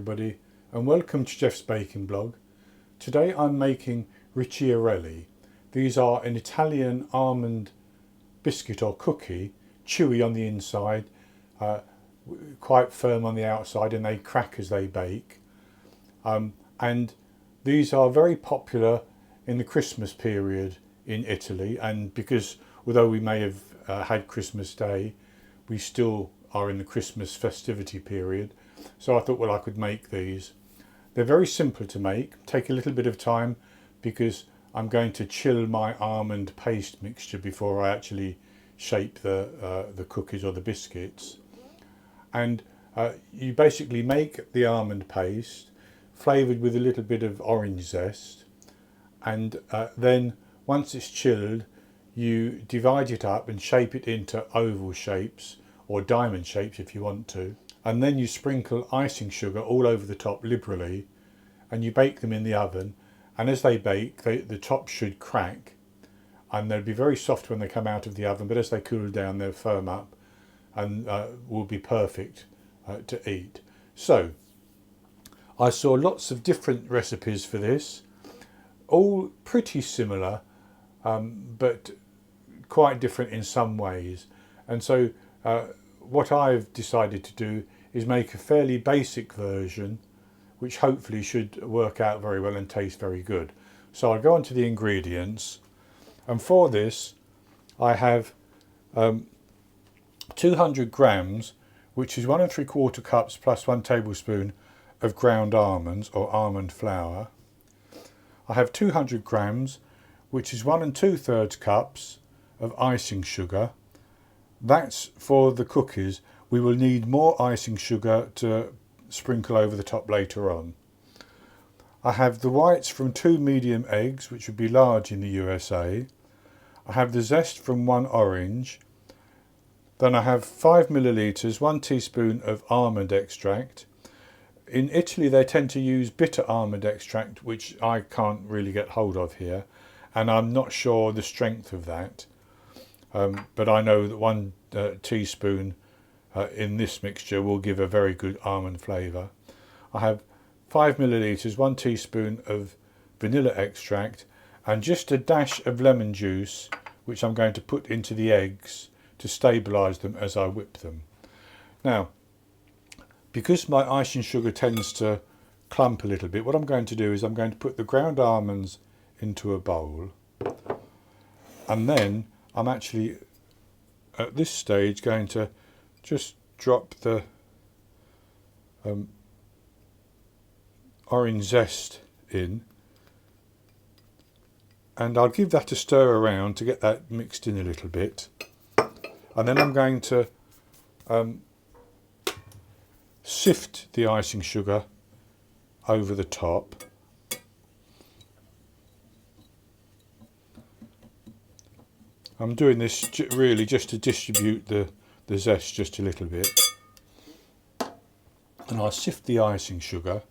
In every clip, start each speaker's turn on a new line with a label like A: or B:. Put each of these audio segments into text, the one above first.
A: everybody, and welcome to Jeff's Baking Blog. Today I'm making Ricciarelli. These are an Italian almond biscuit or cookie, chewy on the inside, quite firm on the outside, and they crack as they bake. And these are very popular in the Christmas period in Italy, and because although we may have had Christmas Day, we still are in the Christmas festivity period. So I thought, well, I could make these. They're very simple to make, take a little bit of time because I'm going to chill my almond paste mixture before I actually shape the cookies or the biscuits. And you basically make the almond paste flavoured with a little bit of orange zest, and then once it's chilled you divide it up and shape it into oval shapes or diamond shapes if you want to, and then you sprinkle icing sugar all over the top liberally, and you bake them in the oven. And as they bake, the top should crack, and they'll be very soft when they come out of the oven, but as they cool down they'll firm up and will be perfect to eat. So I saw lots of different recipes for this, all pretty similar, but quite different in some ways. And so what I've decided to do is make a fairly basic version which hopefully should work out very well and taste very good. So I'll go on to the ingredients, and for this I have 200 grams, which is 1 3/4 cups plus 1 tablespoon of ground almonds or almond flour. I have 200 grams, which is 1 2/3 cups of icing sugar. That's for the cookies. We will need more icing sugar to sprinkle over the top later on. I have the whites from 2 medium eggs, which would be large in the USA. I have the zest from 1 orange. Then I have 5 millilitres, 1 teaspoon of almond extract. In Italy they tend to use bitter almond extract, which I can't really get hold of here, and I'm not sure the strength of that. But I know that 1 teaspoon in this mixture will give a very good almond flavour. I have 5 millilitres, 1 teaspoon of vanilla extract, and just a dash of lemon juice, which I'm going to put into the eggs to stabilise them as I whip them. Now, because my icing sugar tends to clump a little bit, what I'm going to do is I'm going to put the ground almonds into a bowl, and then I'm actually at this stage going to just drop the orange zest in, and I'll give that a stir around to get that mixed in a little bit, and then I'm going to sift the icing sugar over the top. I'm doing this really just to distribute the zest just a little bit, and I'll sift the icing sugar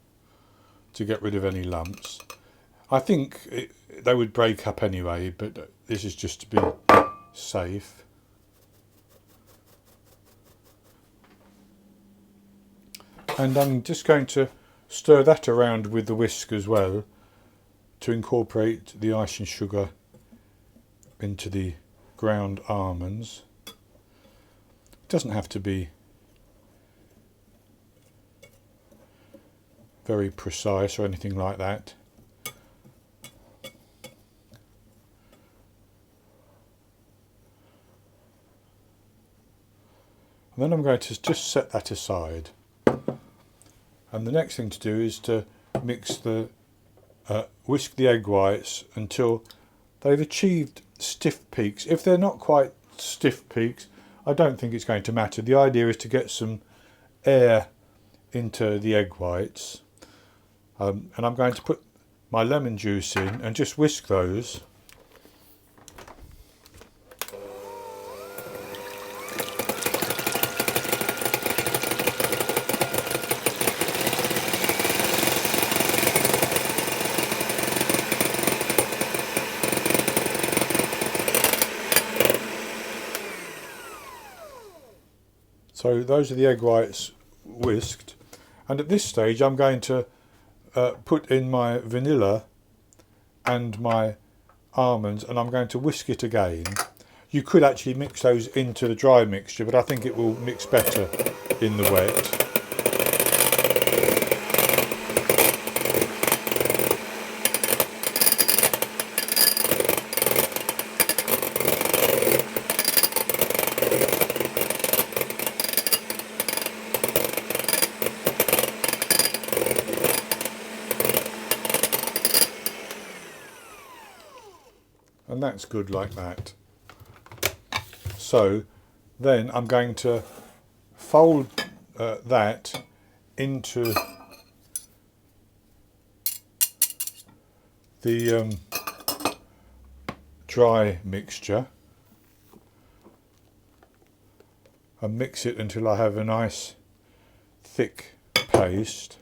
A: to get rid of any lumps. I think they would break up anyway, but this is just to be safe. And I'm just going to stir that around with the whisk as well to incorporate the icing sugar into the ground almonds. It doesn't have to be very precise or anything like that. And then I'm going to just set that aside. And the next thing to do is to mix whisk the egg whites until they've achieved stiff peaks. If they're not quite stiff peaks, I don't think it's going to matter. The idea is to get some air into the egg whites. And I'm going to put my lemon juice in and just whisk those. So those are the egg whites whisked, And at this stage I'm going to put in my vanilla and my almonds, and I'm going to whisk it again. You could actually mix those into the dry mixture, but I think it will mix better in the wet. And that's good like that. So then I'm going to fold that into the dry mixture and mix it until I have a nice thick paste.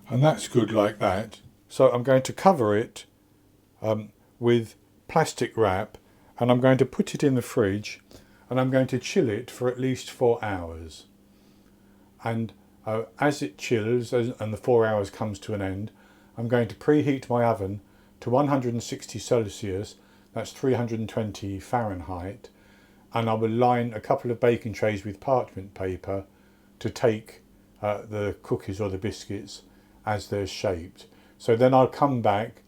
A: And that's good like that. So I'm going to cover it with plastic wrap, and I'm going to put it in the fridge, and I'm going to chill it for at least 4 hours. And as it chills and the 4 hours comes to an end, I'm going to preheat my oven to 160 Celsius, that's 320 Fahrenheit, and I will line a couple of baking trays with parchment paper to take the cookies or the biscuits as they're shaped. So then I'll come back,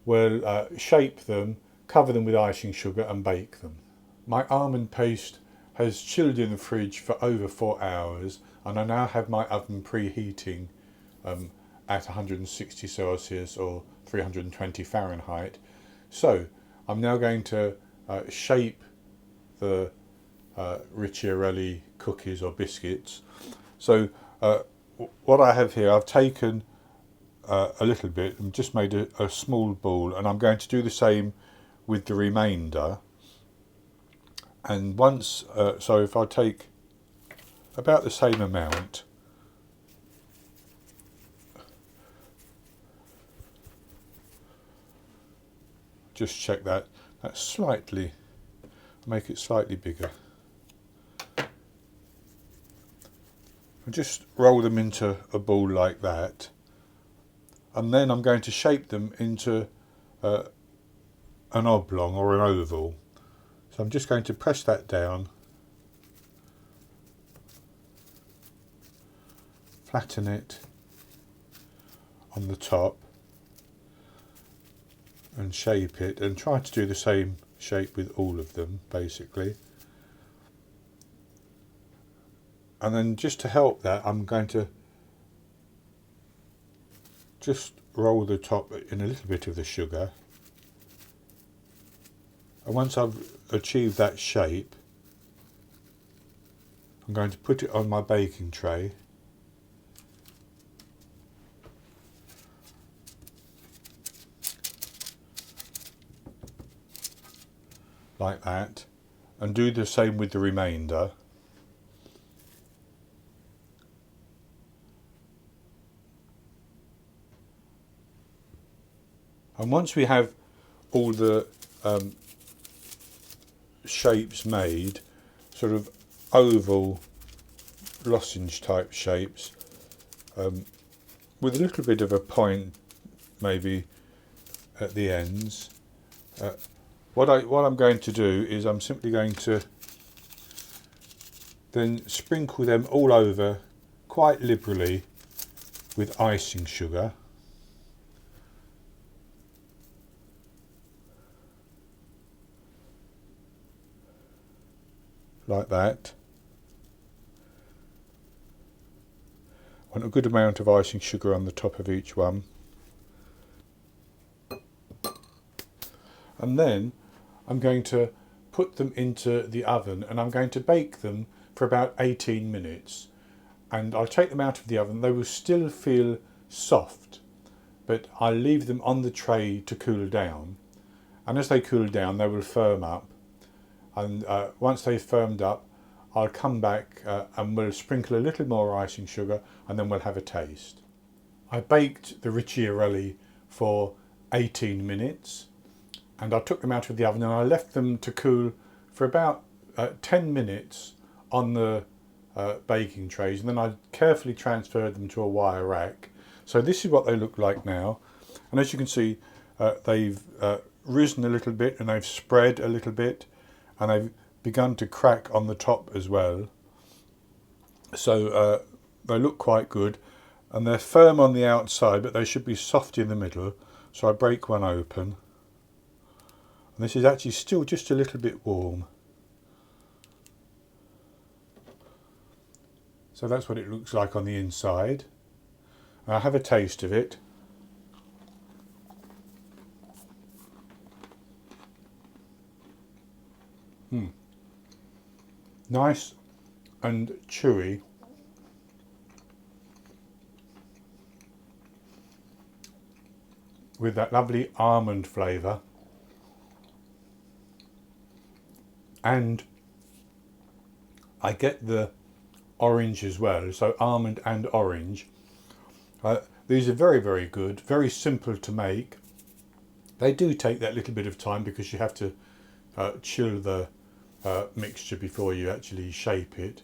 A: we'll shape them, cover them with icing sugar and bake them. My almond paste has chilled in the fridge for over 4 hours, and I now have my oven preheating at 160 Celsius or 320 Fahrenheit. So I'm now going to shape the Ricciarelli cookies or biscuits. So what I have here, I've taken a little bit and just made a small ball, and I'm going to do the same with the remainder. And once, so if I take about the same amount, just check that, that's slightly, make it slightly bigger. And just roll them into a ball like that. And then I'm going to shape them into an oblong or an oval. So I'm just going to press that down, flatten it on the top and shape it, and try to do the same shape with all of them basically. And then just to help that, I'm going to just roll the top in a little bit of the sugar, and once I've achieved that shape, I'm going to put it on my baking tray, like that, and do the same with the remainder. And once we have all the shapes made, sort of oval lozenge type shapes, with a little bit of a point maybe at the ends, what I'm going to do is I'm simply going to then sprinkle them all over quite liberally with icing sugar. Like that. Want a good amount of icing sugar on the top of each one. And then I'm going to put them into the oven and I'm going to bake them for about 18 minutes. And I'll take them out of the oven. They will still feel soft, but I'll leave them on the tray to cool down. And as they cool down, they will firm up. And once they've firmed up, I'll come back and we'll sprinkle a little more icing sugar and then we'll have a taste. I baked the Ricciarelli for 18 minutes and I took them out of the oven and I left them to cool for about 10 minutes on the baking trays, and then I carefully transferred them to a wire rack. So this is what they look like now, and as you can see they've risen a little bit and they've spread a little bit and they've begun to crack on the top as well. So they look quite good and they're firm on the outside, but they should be soft in the middle. So I break one open and this is actually still just a little bit warm. So that's what it looks like on the inside. I'll have a taste of it. Nice and chewy. With that lovely almond flavour. And I get the orange as well, so almond and orange. These are very, very good, very simple to make. They do take that little bit of time because you have to chill the mixture before you actually shape it.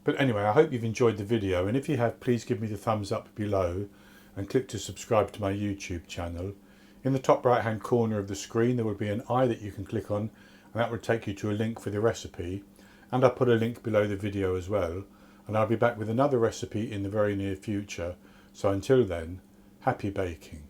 A: But anyway, I hope you've enjoyed the video, and if you have, please give me the thumbs up below and click to subscribe to my YouTube channel. In the top right hand corner of the screen there will be an eye that you can click on, and that will take you to a link for the recipe, and I'll put a link below the video as well, and I'll be back with another recipe in the very near future. So until then, happy baking.